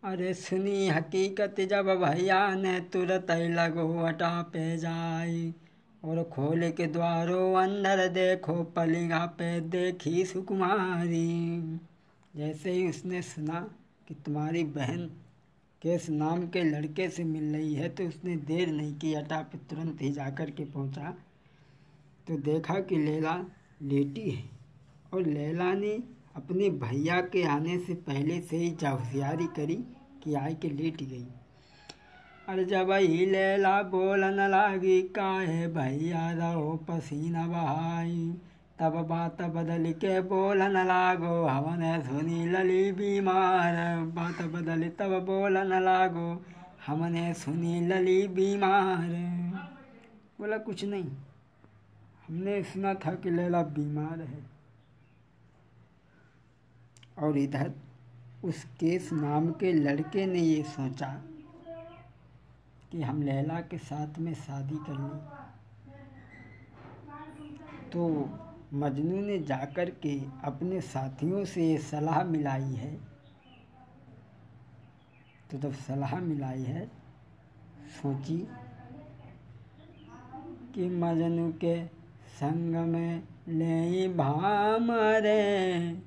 अरे सुनी हकीकत जब भैया ने तुरत लगो हटा पे जाई। और खोले के द्वारों अंदर देखो पलिंगा पे देखी सुकुमारी। जैसे ही उसने सुना कि तुम्हारी बहन केस नाम के लड़के से मिल रही है तो उसने देर नहीं की, हटा पे तुरंत ही जाकर के पहुंचा तो देखा कि लैला लेटी है। और लैला ने अपने भैया के आने से पहले से ही होशियारी करी कि आय के लेट गई। अरे जब ही लैला बोलन लागी काहे भैया रहो पसीना बहाई। तब बात बदल के बोलन लागो हमने सुनी लली बीमार। बात बदल तब बोलन लागो हमने सुनी लली बीमार। बोला कुछ नहीं, हमने सुना था कि लैला बीमार है। और इधर उस केस नाम के लड़के ने ये सोचा कि हम लैला के साथ में शादी कर लें। तो मजनू ने जाकर के अपने साथियों से ये सलाह मिलाई है। तो जब सलाह मिलाई है सोची कि मजनू के संग में ले भामरे।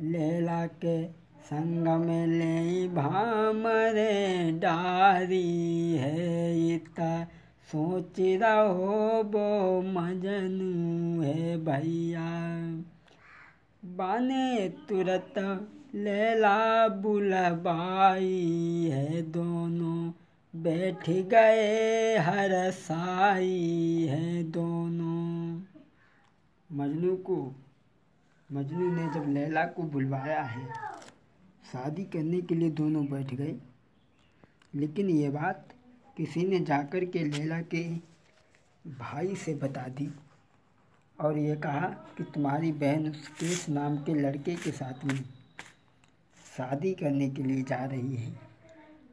लैला के संग में ले भामरे डारी है। इतना सोच रहो वो मजनू है भैया। बाने तुरत लैला बुलवाई है। दोनों बैठ गए हरसाई है दोनों। मजनू ने जब लैला को बुलवाया है शादी करने के लिए दोनों बैठ गए। लेकिन ये बात किसी ने जाकर के लैला के भाई से बता दी और ये कहा कि तुम्हारी बहन उस केस नाम के लड़के के साथ में शादी करने के लिए जा रही है।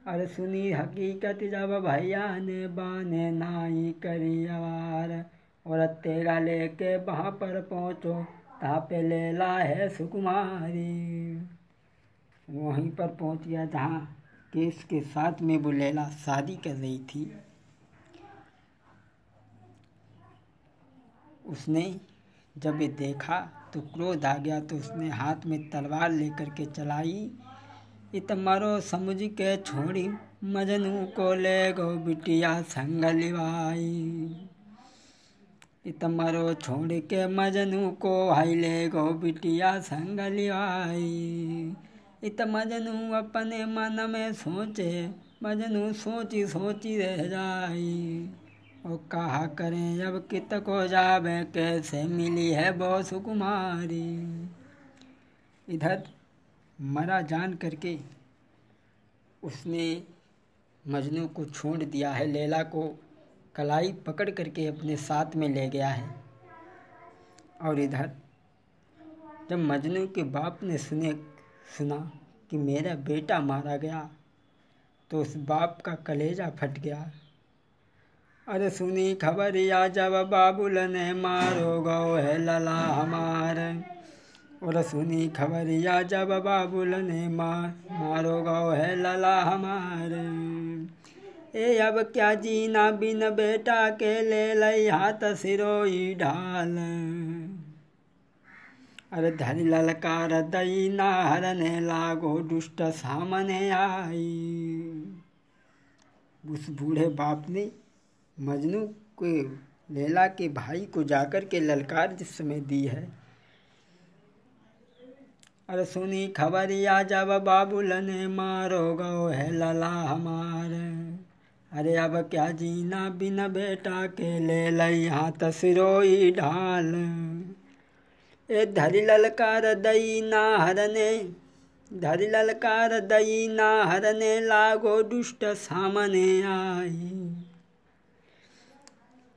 अरे सुनी हकीकत जब भैया ने बाने नाई करी अवार। और तेरा लेके वहाँ पर पहुँचो तहाँ पे लैला है सुकुमारी। वहीं पर पहुँच गया जहाँ केस के साथ में वो लैला शादी कर रही थी। उसने जब ये देखा तो क्रोध आ गया तो उसने हाथ में तलवार लेकर के चलाई। इत मरो समझ के छोड़ी मजनू को ले गो बिटिया संग लिवाई। इत मरो छोड़ के मजनू को हाई ले गो बिटिया संग लिवाई। इत मजनू अपने मन में सोचे मजनू सोची सोची रह जाई। और कहा करें अब कित को जावे कैसे मिली है वो सुकुमारी। इधर मरा जान करके उसने मजनू को छोड़ दिया है। लैला को कलाई पकड़ करके अपने साथ में ले गया है। और इधर जब मजनू के बाप ने सुना कि मेरा बेटा मारा गया तो उस बाप का कलेजा फट गया। अरे सुनी खबरिया जब बाबुल ने मारो गौ है लला हमार। और सुनी खबरिया जब बाबुल ने मारो गौ है लला हमार। ए अब क्या जीना बिन बेटा के ले लई हाथ सिरोई ढाल। अरे धरी ललकार दई ना हरने लागो दुष्ट सामने आई। उस बूढ़े बाप ने मजनू को लैला के भाई को जाकर के ललकार जिस समय दी है। अरे सुनी खबरिया जब बाबुल ने मारो गो है लला हमार। अरे अब क्या जीना बिन बेटा के ले लई हाथ सिरोई ढाल। ए धरी ललकार दई ना हरने लागो दुष्ट सामने आई।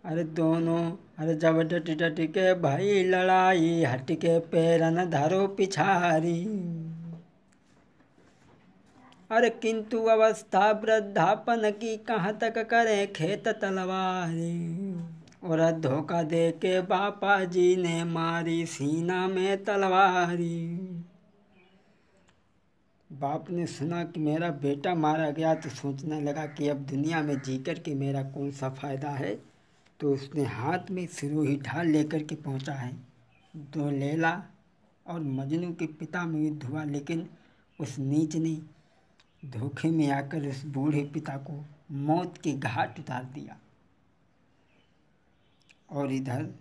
अरे जब डट के भाई लड़ाई हट के पैरन धरो पिछारी। अरे किंतु अवस्था वृद्धापन की कहाँ तक करें खेत तलवारी। और धोखा दे के बापा जी ने मारी सीना में तलवारी। बाप ने सुना कि मेरा बेटा मारा गया तो सोचने लगा कि अब दुनिया में जीकर के मेरा कौन सा फ़ायदा है। तो उसने हाथ में सिरोही ढाल लेकर के पहुंचा है। तो लैला और मजनू के पिता में युद्ध हुआ, लेकिन उस नीच ने धोखे में आकर उस बूढ़े पिता को मौत के घाट उतार दिया। और इधर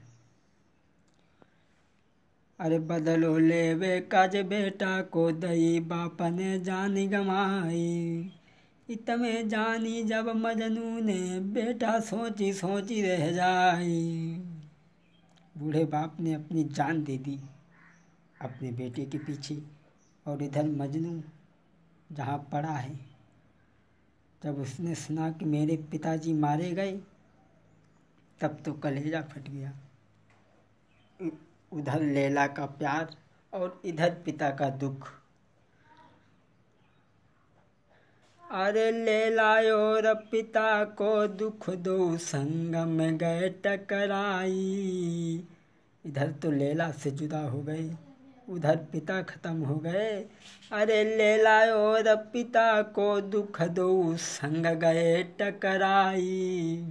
अरे बदलो लेवे काज बेटा को दई बाप ने जानी गमाई। इतमे जानी जब मजनू ने बेटा सोची सोची रह जाई। बूढ़े बाप ने अपनी जान दे दी अपने बेटे के पीछे। और इधर मजनू जहाँ पड़ा है, जब उसने सुना कि मेरे पिताजी मारे गए, तब तो कलेजा फट गया। उधर लैला का प्यार और इधर पिता का दुख। अरे लैला और पिता को दुख दो संग में गए टकराई। इधर तो लैला से जुदा हो गए, उधर पिता खत्म हो गए। अरे लैला और पिता को दुख दो संग गए टकराई।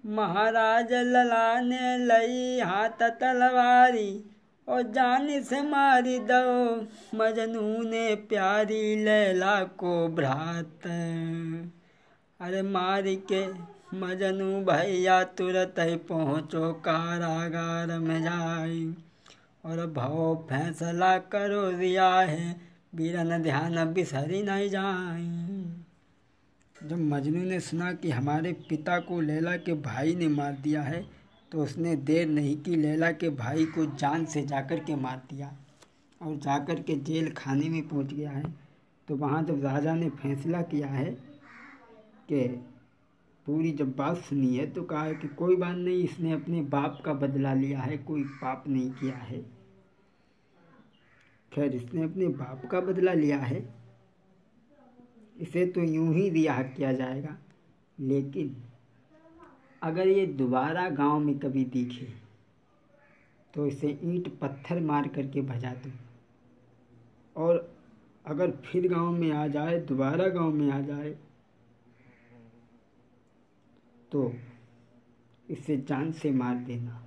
महाराज लला ने लई हाथ तलवारी और जान से मारी दो मजनू ने प्यारी लैला को भ्रात। अरे मार के मजनू भैया तुरंत ही पहुँचो कारागार में जाई। और भाव फैसला करो दिया है बीरन ध्यान बिसरी नहीं जाए। जब मजनू ने सुना कि हमारे पिता को लैला के भाई ने मार दिया है, तो उसने देर नहीं की, लैला के भाई को जान से जाकर के मार दिया और जाकर के जेल खाने में पहुंच गया है। तो वहाँ जब राजा ने फैसला किया है कि पूरी जब बात सुनी है, तो कहा है कि कोई बात नहीं, इसने अपने बाप का बदला लिया है, कोई पाप नहीं किया है। खैर, इसने अपने बाप का बदला लिया है, इसे तो यूं ही रिहा किया जाएगा। लेकिन अगर ये दोबारा गांव में कभी दिखे तो इसे ईंट पत्थर मार करके भजा दूँ। और अगर फिर गांव में आ जाए, दोबारा गांव में आ जाए, तो इसे जान से मार देना।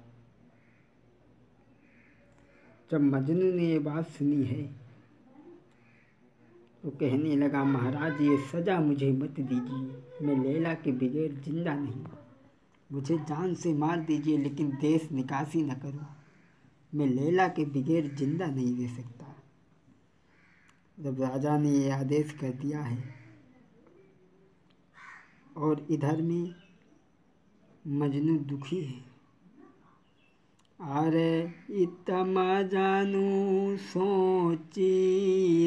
जब मजनू ने ये बात सुनी है, तो कहने लगा, महाराज ये सज़ा मुझे मत दीजिए, मैं लैला के बगैर जिंदा नहीं। मुझे जान से मार दीजिए, लेकिन देश निकासी न करो, मैं लैला के बगैर जिंदा नहीं रह सकता। जब राजा ने ये आदेश कर दिया है, और इधर में मजनू दुखी है। अरे इतना जानू सोची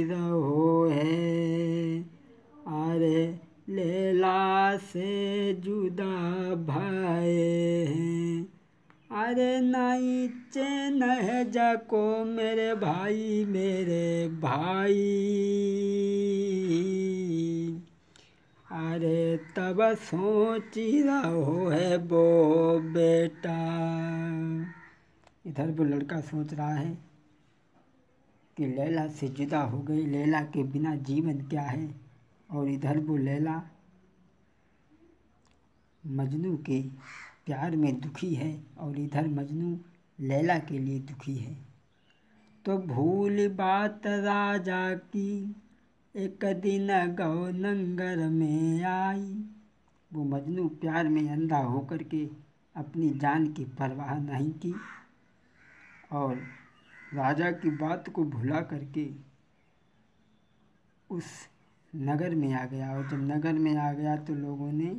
रहो है, अरे लैला से जुदा भये हैं। अरे नहीं चैन है जाको मेरे भाई मेरे भाई। अरे तब सोची रहो है वो बेटा। इधर वो लड़का सोच रहा है कि लैला से जुदा हो गई, लैला के बिना जीवन क्या है। और इधर वो लैला मजनू के प्यार में दुखी है, और इधर मजनू लैला के लिए दुखी है। तो भूल बात राजा की एक दिन गौ नंगर में आई। वो मजनू प्यार में अंधा होकर के अपनी जान की परवाह नहीं की, और राजा की बात को भुला करके उस नगर में आ गया। और जब नगर में आ गया, तो लोगों ने